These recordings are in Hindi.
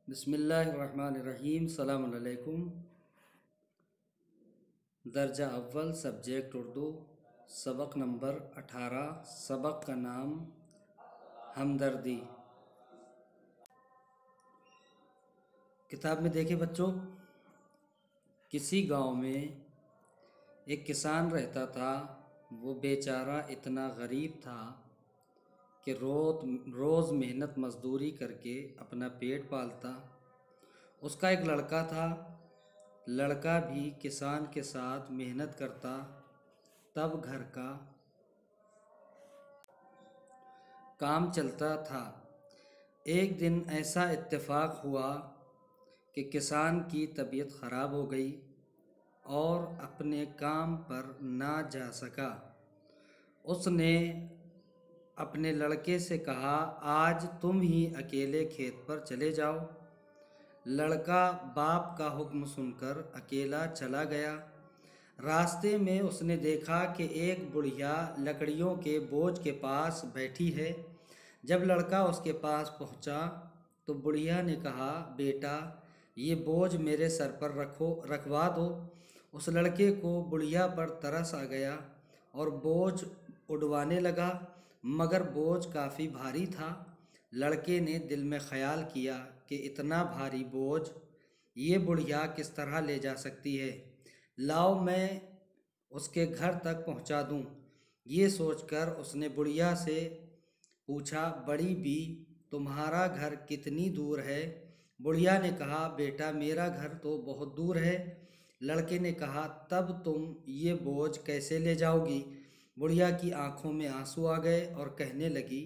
बिस्मिल्लाहिर्रहमानिर्रहीम। सलाम अलैकुम। दर्जा अव्वल सब्जेक्ट उर्दू, सबक नंबर 18। सबक का नाम हमदर्दी। किताब में देखे बच्चों, किसी गांव में एक किसान रहता था। वो बेचारा इतना गरीब था कि रोज़ मेहनत मजदूरी करके अपना पेट पालता। उसका एक लड़का था। लड़का भी किसान के साथ मेहनत करता, तब घर का काम चलता था। एक दिन ऐसा इत्तेफाक हुआ कि किसान की तबीयत ख़राब हो गई और अपने काम पर ना जा सका। उसने अपने लड़के से कहा, आज तुम ही अकेले खेत पर चले जाओ। लड़का बाप का हुक्म सुनकर अकेला चला गया। रास्ते में उसने देखा कि एक बुढ़िया लकड़ियों के बोझ के पास बैठी है। जब लड़का उसके पास पहुंचा तो बुढ़िया ने कहा, बेटा ये बोझ मेरे सर पर रखवा दो। उस लड़के को बुढ़िया पर तरस आ गया और बोझ उठवाने लगा, मगर बोझ काफ़ी भारी था। लड़के ने दिल में ख्याल किया कि इतना भारी बोझ ये बुढ़िया किस तरह ले जा सकती है। लाओ मैं उसके घर तक पहुंचा दूं। ये सोचकर उसने बुढ़िया से पूछा, बड़ी बी तुम्हारा घर कितनी दूर है? बुढ़िया ने कहा, बेटा मेरा घर तो बहुत दूर है। लड़के ने कहा, तब तुम ये बोझ कैसे ले जाओगी? बुढ़िया की आंखों में आंसू आ गए और कहने लगी,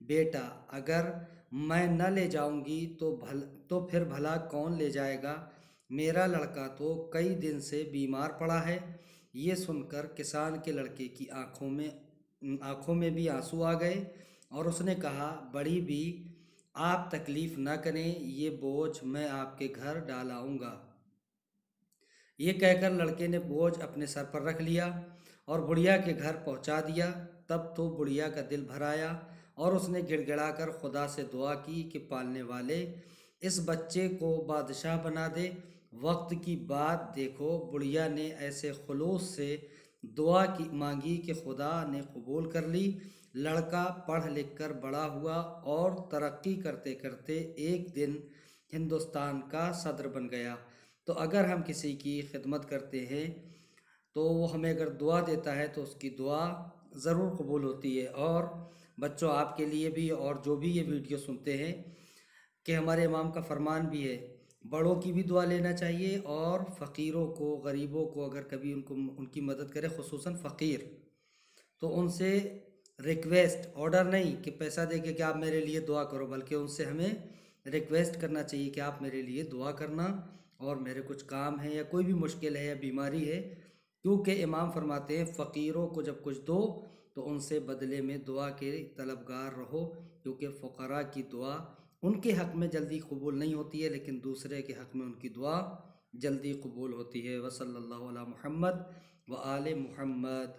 बेटा अगर मैं न ले जाऊंगी तो फिर भला कौन ले जाएगा? मेरा लड़का तो कई दिन से बीमार पड़ा है। ये सुनकर किसान के लड़के की आंखों में भी आंसू आ गए और उसने कहा, बड़ी भी आप तकलीफ़ न करें, ये बोझ मैं आपके घर डाल आऊँगा। ये कहकर लड़के ने बोझ अपने सर पर रख लिया और बुढ़िया के घर पहुंचा दिया। तब तो बुढ़िया का दिल भर आया और उसने गिड़गिड़ाकर खुदा से दुआ की कि पालने वाले इस बच्चे को बादशाह बना दे। वक्त की बात देखो, बुढ़िया ने ऐसे खुलूस से दुआ की मांगी कि खुदा ने कबूल कर ली। लड़का पढ़ लिख कर बड़ा हुआ और तरक्की करते करते एक दिन हिंदुस्तान का सदर बन गया। तो अगर हम किसी की खिदमत करते हैं तो वो हमें अगर दुआ देता है तो उसकी दुआ ज़रूर कबूल होती है। और बच्चों, आपके लिए भी और जो भी ये वीडियो सुनते हैं कि हमारे इमाम का फरमान भी है, बड़ों की भी दुआ लेना चाहिए और फ़कीरों को, गरीबों को अगर कभी उनकी मदद करें, ख़ुसूसन फ़कीर, तो उनसे रिक्वेस्ट, ऑर्डर नहीं कि पैसा दे के कि आप मेरे लिए दुआ करो, बल्कि उनसे हमें रिक्वेस्ट करना चाहिए कि आप मेरे लिए दुआ करना और मेरे कुछ काम है या कोई भी मुश्किल है या बीमारी है। क्योंकि इमाम फरमाते हैं, फ़कीरों को जब कुछ दो तो उनसे बदले में दुआ के तलबगार रहो, क्योंकि फ़ुक़रा की दुआ उनके हक़ में जल्दी कबूल नहीं होती है, लेकिन दूसरे के हक़ में उनकी दुआ जल्दी कबूल होती है। वसल्लल्लाहु अला मुहम्मद व आले मुहम्मद।